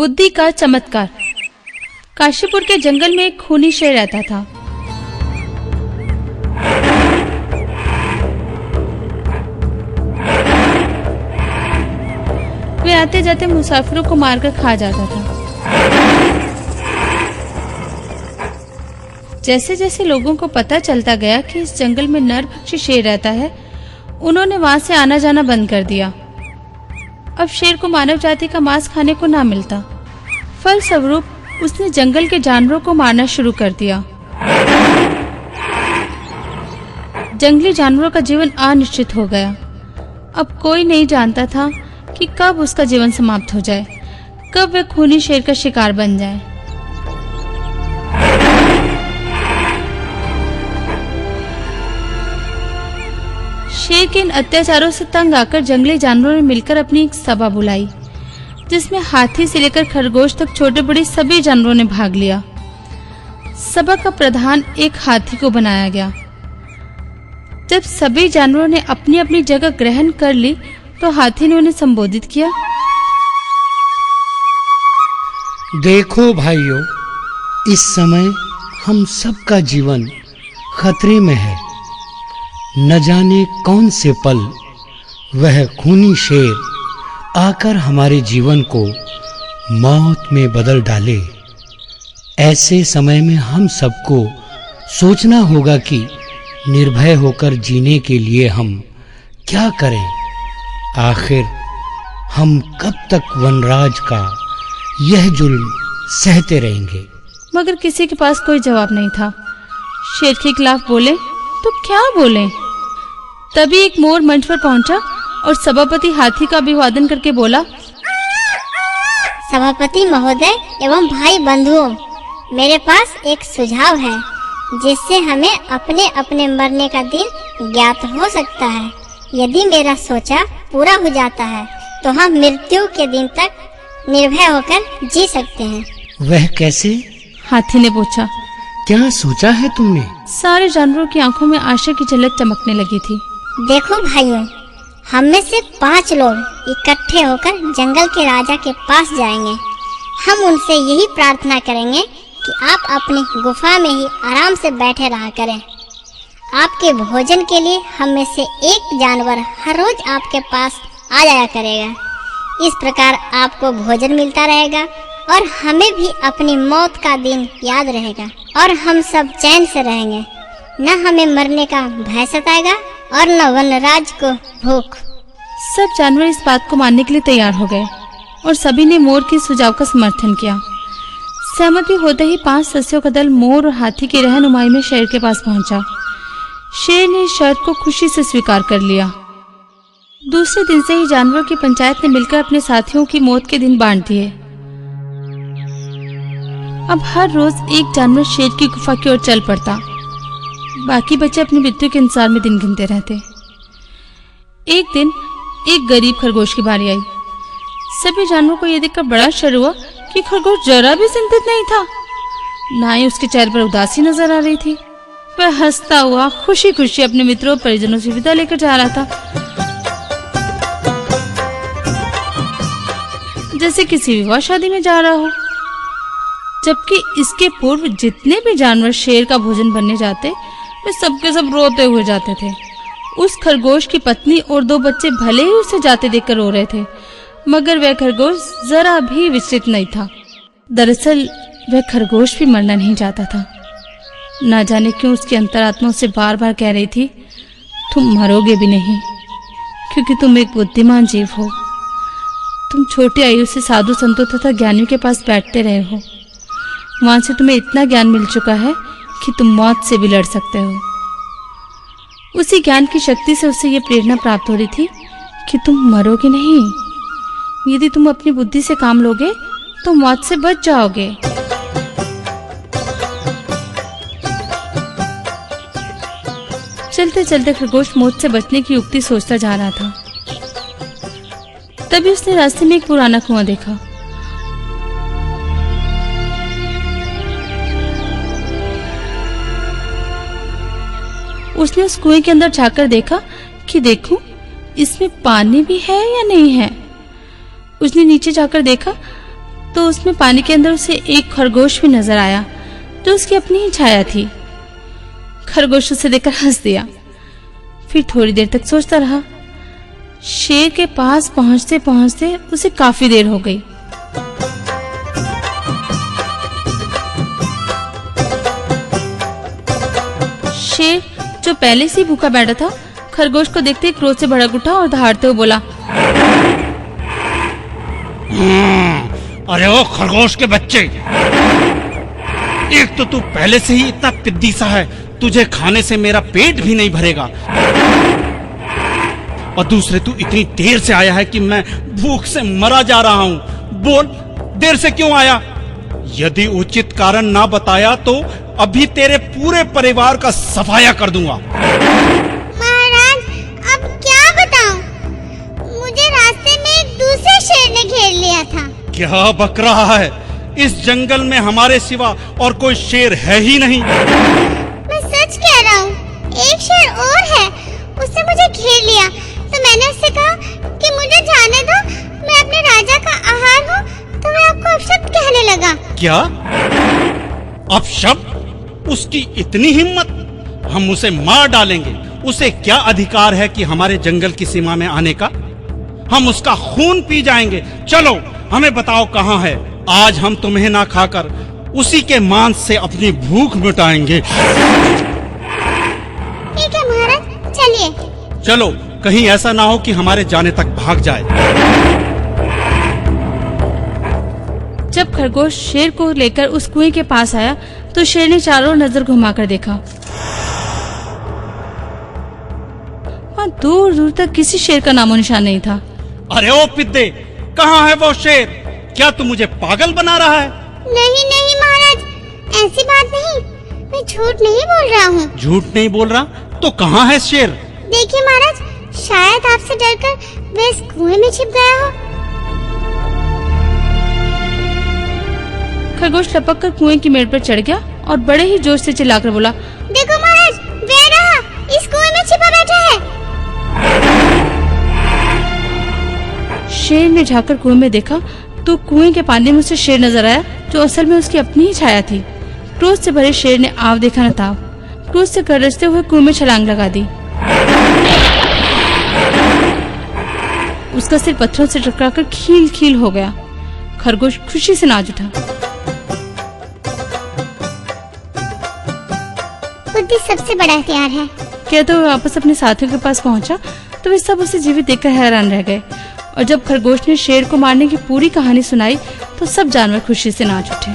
बुद्धि का चमत्कार। काशीपुर के जंगल में एक खूनी शेर रहता था। वे आते जाते मुसाफिरों को मारकर खा जाता था। जैसे जैसे लोगों को पता चलता गया कि इस जंगल में नरभक्षी शेर रहता है, उन्होंने वहां से आना जाना बंद कर दिया। अब शेर को मानव जाति का मांस खाने को ना मिलता। फलस्वरूप उसने जंगल के जानवरों को मारना शुरू कर दिया। जंगली जानवरों का जीवन अनिश्चित हो गया। अब कोई नहीं जानता था कि कब उसका जीवन समाप्त हो जाए, कब वह खूनी शेर का शिकार बन जाए। शेर के इन अत्याचारों से तंग आकर जंगली जानवरों ने मिलकर अपनी एक सभा बुलाई, जिसमें हाथी से लेकर खरगोश तक छोटे बड़े सभी जानवरों ने भाग लिया। सभा का प्रधान एक हाथी को बनाया गया। जब सभी जानवरों ने अपनी अपनी जगह ग्रहण कर ली तो हाथी ने उन्हें संबोधित किया। देखो भाइयों, इस समय हम सबका जीवन खतरे में है। न जाने कौन से पल वह खूनी शेर आकर हमारे जीवन को मौत में बदल डाले। ऐसे समय में हम सबको सोचना होगा कि निर्भय होकर जीने के लिए हम क्या करें। आखिर हम कब तक वनराज का यह जुल्म सहते रहेंगे। मगर किसी के पास कोई जवाब नहीं था। शेर के खिलाफ बोले तो क्या बोले। तभी एक मोर मंच पर पहुंचा और सभापति हाथी का अभिवादन करके बोला, सभापति महोदय एवं भाई बंधुओं, मेरे पास एक सुझाव है जिससे हमें अपने अपने मरने का दिन ज्ञात हो सकता है। यदि मेरा सोचा पूरा हो जाता है तो हम मृत्यु के दिन तक निर्भय होकर जी सकते हैं। वह कैसे? हाथी ने पूछा। क्या सोचा है तुमने? सारे जानवरों की आंखों में आशा की झलक चमकने लगी थी। देखो भाइयों, हम में से 5 लोग इकट्ठे होकर जंगल के राजा के पास जाएंगे। हम उनसे यही प्रार्थना करेंगे कि आप अपनी गुफा में ही आराम से बैठे रहा करें। आपके भोजन के लिए हम में से एक जानवर हर रोज आपके पास आ जाया करेगा। इस प्रकार आपको भोजन मिलता रहेगा और हमें भी अपनी मौत का दिन याद रहेगा और हम सब चैन से रहेंगे। न हमें मरने का भय सताएगा और न वनराज को भूख। सब जानवर इस बात को मानने के लिए तैयार हो गए और सभी ने मोर के सुझाव का समर्थन किया। सहमति होते ही 5 सदस्यों का दल मोर और हाथी की रहनुमाई में शेर के पास पहुंचा। शेर ने इस शर्त को खुशी से स्वीकार कर लिया। दूसरे दिन से ही जानवरों की पंचायत ने मिलकर अपने साथियों की मौत के दिन बांट दिए। अब हर रोज एक जानवर शेर की गुफा की ओर चल पड़ता। बाकी बच्चे अपनी मृत्यु के इंतजार में दिन गिनते रहते। एक दिन एक गरीब खरगोश की बारी आई। सभी जानवरों को यह देखकर बड़ा आश्चर्य हुआ कि खरगोश जरा भी चिंतित नहीं था, ना ही उसके चेहरे पर उदासी नजर आ रही थी। वह हंसता हुआ खुशी खुशी अपने मित्रों और परिजनों से विदा लेकर जा रहा था, जैसे किसी विवाह शादी में जा रहा हो। जबकि इसके पूर्व जितने भी जानवर शेर का भोजन बनने जाते, वे सबके सब रोते हुए जाते थे। उस खरगोश की पत्नी और 2 बच्चे भले ही उसे जाते देखकर रो रहे थे, मगर वह खरगोश जरा भी विचलित नहीं था। दरअसल वह खरगोश भी मरना नहीं चाहता था। ना जाने क्यों उसकी अंतरात्मा उसे बार बार कह रही थी, तुम मरोगे भी नहीं, क्योंकि तुम एक बुद्धिमान जीव हो। तुम छोटी आयु से साधु संतों तथा ज्ञानियों के पास बैठते रहे हो। वहां से तुम्हें इतना ज्ञान मिल चुका है कि तुम मौत से भी लड़ सकते हो। उसी ज्ञान की शक्ति से उसे ये प्रेरणा प्राप्त हो रही थी कि तुम मरोगे नहीं। यदि तुम अपनी बुद्धि से काम लोगे तो मौत से बच जाओगे। चलते चलते खरगोश मौत से बचने की युक्ति सोचता जा रहा था। तभी उसने रास्ते में एक पुराना कुआं देखा। उसने उस कुएं के अंदर झांककर देखा कि देखूं इसमें पानी भी है या नहीं है। उसने नीचे जाकर देखा तो उसमें पानी के अंदर उसे एक खरगोश भी नजर आया जो उसकी अपनी ही छाया थी। खरगोश उसे देखकर हंस दिया। फिर थोड़ी देर तक सोचता रहा। शेर के पास पहुंचते पहुंचते उसे काफी देर हो गई। शेर जो पहले से ही भूखा बैठा था, खरगोश को देखते ही क्रोध से भड़क उठा और दहाड़ते हुए बोला, अरे ओ खरगोश के बच्चे, एक तो तू पहले से ही इतना पिद्दी सा है, तुझे खाने से मेरा पेट भी नहीं भरेगा, और दूसरे तू इतनी देर से आया है कि मैं भूख से मरा जा रहा हूँ। बोल, देर से क्यों आया? यदि उचित कारण ना बताया तो अभी तेरे पूरे परिवार का सफाया कर दूंगा। महाराज, अब क्या बताऊं? मुझे रास्ते में एक दूसरे शेर ने घेर लिया था। क्या बक रहा है? इस जंगल में हमारे सिवा और कोई शेर है ही नहीं। मैं सच कह रहा हूँ, एक शेर और है, उसने मुझे घेर लिया। तो मैंने उससे कहा कि मुझे जाने दो, मैं अपने राजा का आहार हूँ, तो मैं आपको अपशब्द कहने लगा। क्या अपशब्द? उसकी इतनी हिम्मत? हम उसे मार डालेंगे। उसे क्या अधिकार है कि हमारे जंगल की सीमा में आने का? हम उसका खून पी जाएंगे। चलो, हमें बताओ कहाँ है। आज हम तुम्हें ना खाकर उसी के मांस से अपनी भूख मिटाएंगे। ठीक है महाराज, चलिए। चलो, कहीं ऐसा ना हो कि हमारे जाने तक भाग जाए। जब खरगोश शेर को लेकर उस कुएं के पास आया तो शेर ने चारों ओर नजर घुमाकर देखा। वहाँ दूर दूर तक किसी शेर का नामो निशान नहीं था। अरे ओ पिद्दे, कहाँ है वो शेर? क्या तू मुझे पागल बना रहा है? नहीं नहीं महाराज, ऐसी बात नहीं, मैं झूठ नहीं बोल रहा हूँ। झूठ नहीं बोल रहा तो कहाँ है शेर? देखिए महाराज, शायद आपसे डरकर वह इस कुएं में छिप गया हो। खरगोश लपक कर कुएं की मेड़ पर चढ़ गया और बड़े ही जोश से चिल्लाकर बोला, देखो महाराज, वह रहा, इस कुएं में छिपा बैठा है। शेर ने झांककर कुएं में देखा तो कुएं के पानी में उसे शेर नजर आया जो असल में उसकी अपनी ही छाया थी। क्रोध से भरे शेर ने आव देखा न ताव, क्रोध से गरजते हुए कुएं में छलांग लगा दी। उसका सिर पत्थरों से टकराकर खील खील हो गया। खरगोश खुशी से नाच उठा। बुद्धि सबसे बड़ा हथियार है। कहते हुए वापस अपने साथियों के पास पहुंचा तो वे सब उसे जीवित देखकर हैरान रह गए। और जब खरगोश ने शेर को मारने की पूरी कहानी सुनाई तो सब जानवर खुशी से नाच उठे।